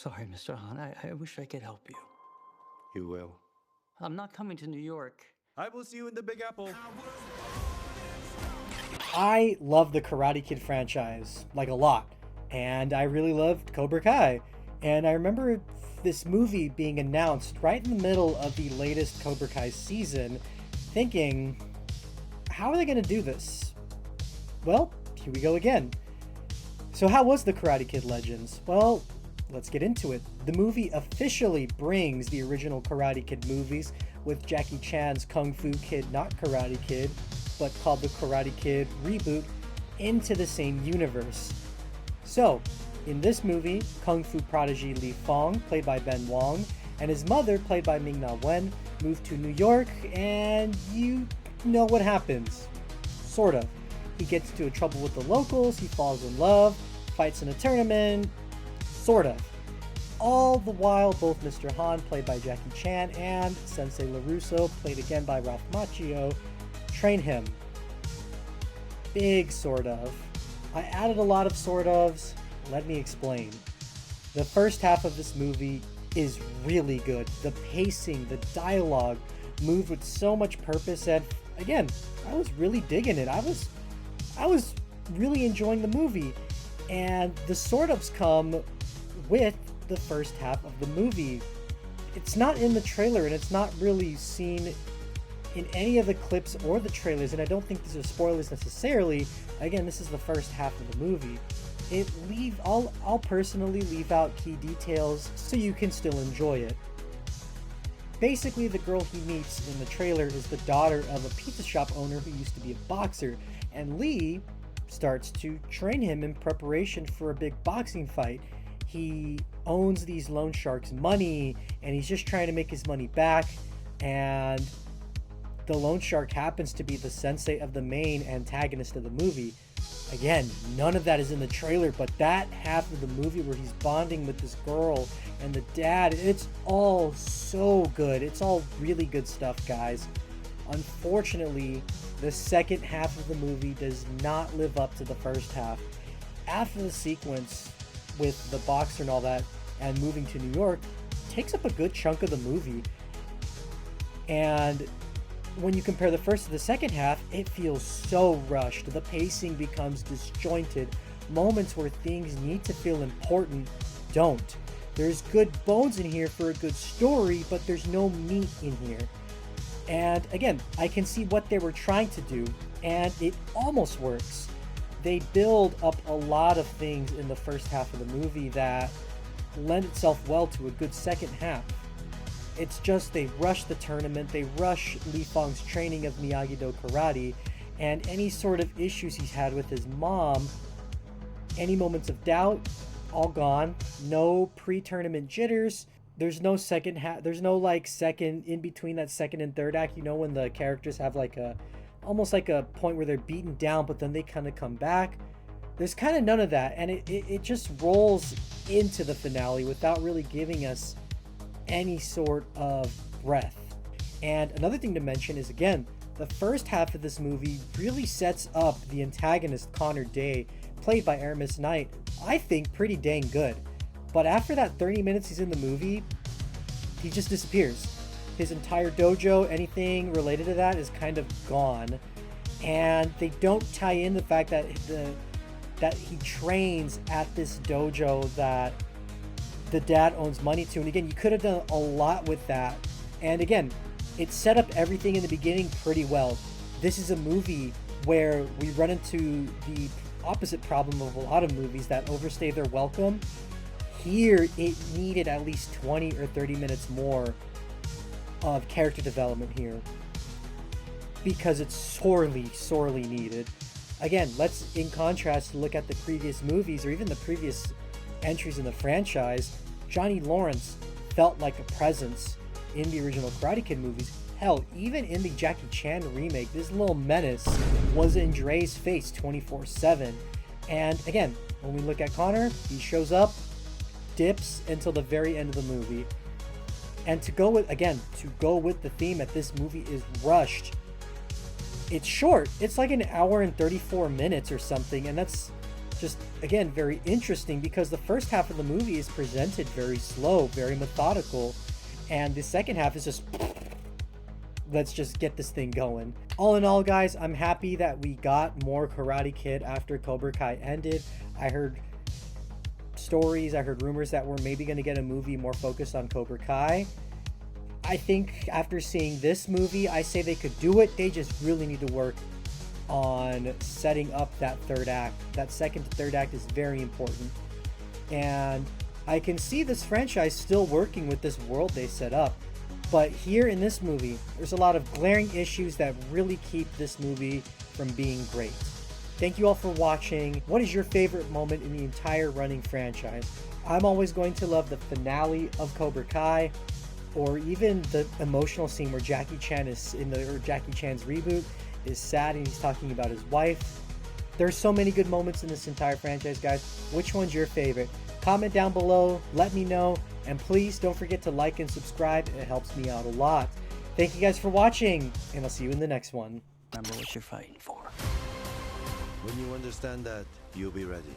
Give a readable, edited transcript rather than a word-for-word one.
sorry, Mr. Han. I wish I could help you. You will. I'm not coming to New York. I will see you in the Big Apple. I love the Karate Kid franchise, like a lot. And I really loved Cobra Kai. And I remember this movie being announced right in the middle of the latest Cobra Kai season, thinking, how are they going to do this? Well, here we go again. So how was the Karate Kid Legends? Well, let's get into it. The movie officially brings the original Karate Kid movies with Jackie Chan's Kung Fu Kid, not Karate Kid, but called the Karate Kid reboot, into the same universe. So, in this movie, Kung Fu prodigy Li Fong, played by Ben Wong, and his mother, played by Ming-Na Wen, move to New York, and you know what happens. Sort of. He gets into trouble with the locals, he falls in love, fights in a tournament, sort of. All the while, both Mr. Han, played by Jackie Chan, and Sensei LaRusso, played again by Ralph Macchio, train him. Big sort of. I added a lot of sort ofs. Let me explain. The first half of this movie is really good. The pacing, the dialogue moved with so much purpose, and again, I was really digging it. I was really enjoying the movie, and the sort ofs come with the first half of the movie. It's not in the trailer, and it's not really seen in any of the clips or the trailers, and I don't think these are spoilers necessarily. Again, this is the first half of the movie. I'll personally leave out key details so you can still enjoy it. Basically, the girl he meets in the trailer is the daughter of a pizza shop owner who used to be a boxer, and Lee starts to train him in preparation for a big boxing fight. He owns these loan sharks' money, and he's just trying to make his money back, and the loan shark happens to be the sensei of the main antagonist of the movie. Again, none of that is in the trailer, but that half of the movie where he's bonding with this girl and the dad, it's all so good. It's all really good stuff, guys. Unfortunately, the second half of the movie does not live up to the first half. After the sequence with the boxer and all that, and moving to New York, takes up a good chunk of the movie. And when you compare the first to the second half, it feels so rushed. The pacing becomes disjointed. Moments where things need to feel important don't. There's good bones in here for a good story, but there's no meat in here. And again, I can see what they were trying to do, and it almost works. They build up a lot of things in the first half of the movie that lend itself well to a good second half. It's just they rush the tournament, they rush Li Fong's training of Miyagi-Do karate, and any sort of issues he's had with his mom, any moments of doubt, all gone. No pre-tournament jitters. There's no second half. There's no like second in between that second and third act. You know, when the characters have like almost like a point where they're beaten down, but then they kind of come back. There's kind of none of that, and it just rolls into the finale without really giving us any sort of breath. And another thing to mention is, again, the first half of this movie really sets up the antagonist Connor Day, played by Aramis Knight, I think pretty dang good. But after that 30 minutes he's in the movie, he just disappears. His entire dojo, anything related to that, is kind of gone. And they don't tie in the fact that that he trains at this dojo that the dad owns money to. And again, you could have done a lot with that. And again, it set up everything in the beginning pretty well. This is a movie where we run into the opposite problem of a lot of movies that overstay their welcome. Here, it needed at least 20 or 30 minutes more of character development here, because it's sorely needed. Again, let's, in contrast, look at the previous movies or even the previous entries in the franchise. Johnny Lawrence felt like a presence in the original Karate Kid movies. Hell, even in the Jackie Chan remake, this little menace was in Dre's face 24/7. And again, when we look at Connor, he shows up, dips until the very end of the movie. And to go with the theme that this movie is rushed. It's short. It's like an hour and 34 minutes or something, and that's just, again, very interesting because the first half of the movie is presented very slow, very methodical, and the second half is just, let's just get this thing going. All in all, guys, I'm happy that we got more Karate Kid after Cobra Kai ended. I heard stories, I heard rumors that we're maybe going to get a movie more focused on Cobra Kai. I think after seeing this movie, I say they could do it. They just really need to work on setting up that third act. That second to third act is very important. And I can see this franchise still working with this world they set up. But here in this movie, there's a lot of glaring issues that really keep this movie from being great. Thank you all for watching. What is your favorite moment in the entire running franchise? I'm always going to love the finale of Cobra Kai, or even the emotional scene where Jackie Chan is Jackie Chan's reboot is sad and he's talking about his wife. There's so many good moments in this entire franchise, guys. Which one's your favorite? Comment down below, let me know, and please don't forget to like and subscribe. It helps me out a lot. Thank you guys for watching, and I'll see you in the next one. Remember what you're fighting for. When you understand that, you'll be ready.